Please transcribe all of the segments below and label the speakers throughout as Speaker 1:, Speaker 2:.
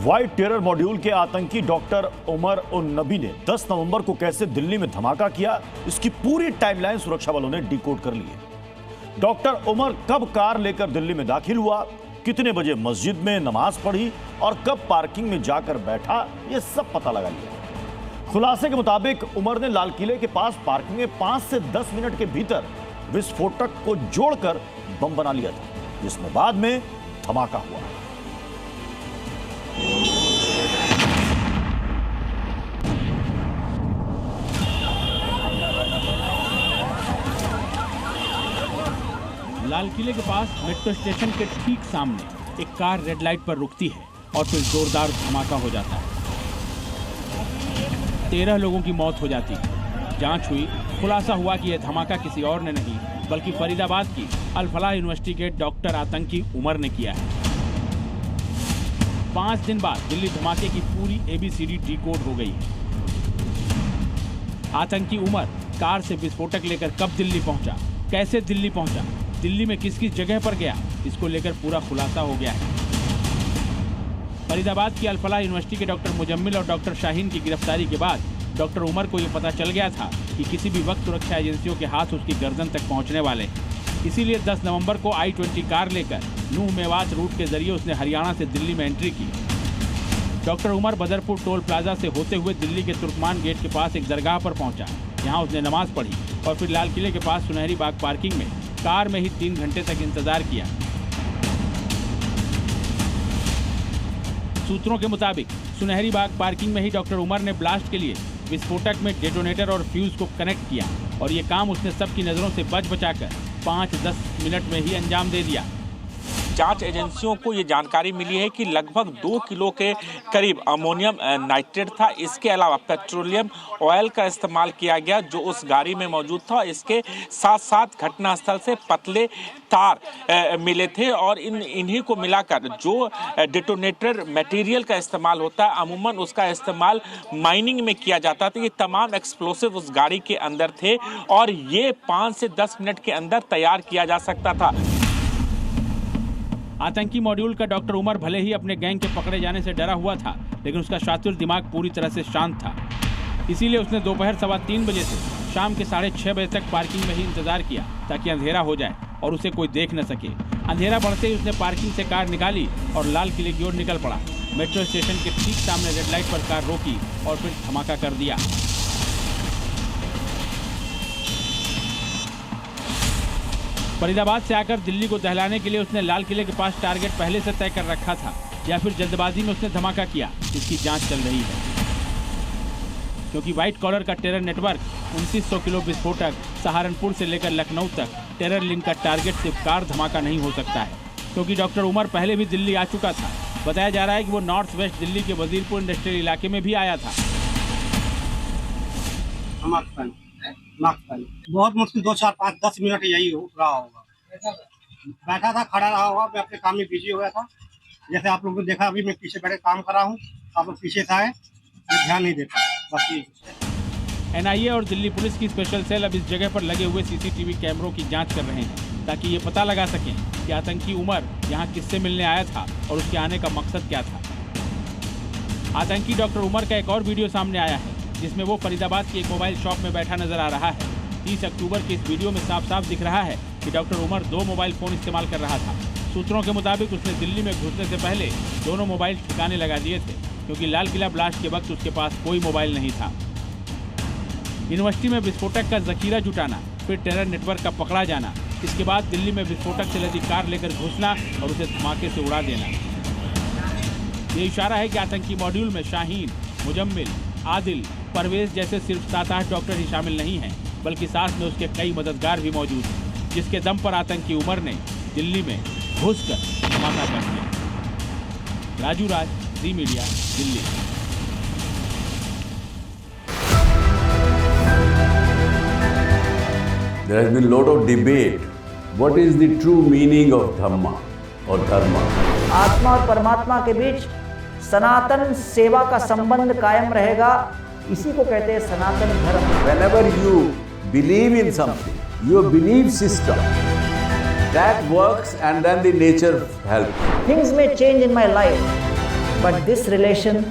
Speaker 1: White terror module के आतंकी doctor Umar उन नबी ने 10 नवंबर को कैसे दिल्ली में धमाका किया, इसकी पूरी टाइमलाइन सुरक्षा बलों ने डिकोड कर ली है। डॉक्टर उमर कब कार लेकर दिल्ली में दाखिल हुआ, कितने बजे मस्जिद में नमाज पढ़ी और कब पार्किंग में जाकर बैठा, यह सब पता लगा लिया। खुलासे के मुताबिक उमर ने लाल किले के पास पार्किंग में 5 से 10 मिनट के भीतर विस्फोटक को जोड़कर बम बना लिया था, जिसमें बाद में धमाका हुआ।
Speaker 2: लाल किले के पास मेट्रो स्टेशन के ठीक सामने एक कार रेड लाइट पर रुकती है और फिर जोरदार धमाका हो जाता है। 13 लोगों की मौत हो जाती है। जांच हुई, खुलासा हुआ कि यह धमाका किसी और ने नहीं बल्कि फरीदाबाद की अल फलाह यूनिवर्सिटी के डॉक्टर आतंकी उमर ने किया है। 5 दिन बाद दिल्ली धमाके की पूरी ABCD डिकोड हो गई है। आतंकी उमर कार से विस्फोटक लेकर कब दिल्ली पहुंचा, कैसे दिल्ली पहुंचा, दिल्ली में किस किस जगह पर गया, इसको लेकर पूरा खुलासा हो गया है। फरीदाबाद की अल फलाह यूनिवर्सिटी के डॉक्टर मुजम्मिल और डॉक्टर शाहीन की गिरफ्तारी के बाद डॉक्टर उमर को यह पता चल गया था कि किसी भी वक्त सुरक्षा एजेंसियों के हाथ उसकी गर्दन तक पहुंचने वाले हैं। इसीलिए 10 नवंबर को I-20 कार लेकर नूह मेवात रूट के जरिए उसने हरियाणा से दिल्ली में एंट्री की। Doctor Umar Badarpur toll plaza से होते हुए दिल्ली के तुर्कमान गेट के पास एक दरगाह पर पहुंचा। यहां उसने नमाज पढ़ी और फिर लाल किले के पास सुनहरी बाग पार्किंग में कार में ही 3 घंटे तक इंतजार किया। सूत्रों के मुताबिक सुनहरी बाग पार्किंग में ही डॉक्टर उमर ने ब्लास्ट के लिए विस्फोटक में डेटोनेटर और फ्यूज को कनेक्ट किया और ये काम उसने सबकी नजरों से बचाकर 5-10 मिनट में ही अंजाम दे दिया।
Speaker 3: जांच एजेंसियों को ये जानकारी मिली है कि लगभग 2 किलो के करीब अमोनियम नाइट्रेट था। इसके अलावा पेट्रोलियम ऑयल का इस्तेमाल किया गया जो उस गाड़ी में मौजूद था। इसके साथ साथ घटनास्थल से पतले तार मिले थे और इन्हीं को मिलाकर जो डेटोनेटर मटेरियल का इस्तेमाल होता है, अमूमन उसका इस्तेमाल माइनिंग में किया जाता था। ये तमाम एक्सप्लोसिव उस गाड़ी के अंदर थे और ये 5 से 10 मिनट के अंदर तैयार किया जा सकता था।
Speaker 2: आतंकी मॉड्यूल का डॉक्टर उमर भले ही अपने गैंग के पकड़े जाने से डरा हुआ था, लेकिन उसका शातिर दिमाग पूरी तरह से शांत था। इसीलिए उसने दोपहर 3:15 बजे से शाम के 6:30 बजे तक पार्किंग में ही इंतजार किया ताकि अंधेरा हो जाए और उसे कोई देख न सके। अंधेरा बढ़ते ही उसने पार्किंग से कार निकाली और लाल किले की ओर निकल पड़ा। मेट्रो स्टेशन के ठीक सामने रेड लाइट पर कार रोकी और फिर धमाका कर दिया। फरीदाबाद से आकर दिल्ली को दहलाने के लिए उसने लाल किले के पास टारगेट पहले से तय कर रखा था या फिर जल्दबाजी में उसने धमाका किया, इसकी जांच चल रही है। क्योंकि व्हाइट कॉलर का टेरर नेटवर्क 2900 किलो विस्फोटक सहारनपुर से लेकर लखनऊ तक टेरर लिंक का टारगेट सिर्फ कार धमाका नहीं हो सकता है, क्योंकि डॉक्टर उमर पहले भी दिल्ली आ चुका था। बताया जा रहा है कि वो नॉर्थ वेस्ट दिल्ली के वजीरपुर इंडस्ट्रियल इलाके में भी आया था।
Speaker 4: बहुत मुश्किल 2, 4, 5, 10 मिनट यही रहा होगा। बैठा था, खड़ा रहा होगा, मैं अपने काम में बिजी हो गया था। जैसे आप लोगों ने देखा, अभी मैं पीछे बैठे काम कर रहा हूँ, आप लोग पीछे से आए, मैं ध्यान नहीं देता। बस
Speaker 2: NIA और दिल्ली पुलिस की स्पेशल सेल अब इस जगह पर लगे हुए CCTV कैमरों की जांच कर रहे हैं ताकि ये पता लगा सकें कि आतंकी उमर यहाँ किससे मिलने आया था और उसके आने का मकसद क्या था। आतंकी डॉक्टर उमर का एक और वीडियो सामने आया है जिसमें वो फरीदाबाद की एक मोबाइल शॉप में बैठा नजर आ रहा है। 30 अक्टूबर के इस वीडियो में साफ साफ दिख रहा है कि डॉक्टर उमर 2 मोबाइल फोन इस्तेमाल कर रहा था। सूत्रों के मुताबिक उसने दिल्ली में घुसने से पहले दोनों मोबाइल ठिकाने लगा दिए थे, क्योंकि लाल किला ब्लास्ट के वक्त उसके पास कोई मोबाइल नहीं था। यूनिवर्सिटी में विस्फोटक का जखीरा जुटाना, फिर टेरर नेटवर्क का पकड़ा जाना, इसके बाद दिल्ली में विस्फोटक से लदी कार लेकर घुसना और उसे धमाके से उड़ा देना। ये इशारा है कि आतंकी मॉड्यूल में शाहीन, मुजम्मिल, आदिल, परवेज जैसे सिर्फ 7-8 डॉक्टर ही शामिल नहीं हैं, बल्कि साथ में उसके कई मददगार भी मौजूद हैं, जिसके दम पर आतंकी उमर ने दिल्ली में घुसकर धमाका कर दिया। Raju Raj, Zee Media, Delhi.
Speaker 5: There has been a lot of debate. What is the true meaning of Dhamma or Dharma?
Speaker 6: आत्मा और परमात्मा के बीच सनातन सेवा का संबंध कायम रहेगा, इसी को कहते हैं सनातन धर्म।
Speaker 5: Whenever you believe in something, your belief system that works and then the nature helps.
Speaker 6: Things may change in my life, but this relation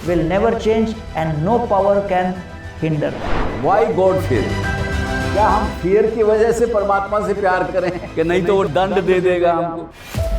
Speaker 6: will never change and no power can hinder.
Speaker 5: Why God fear? क्या हम fear की वजह से परमात्मा से प्यार करें कि नहीं तो वो दंड दे देगा हमको?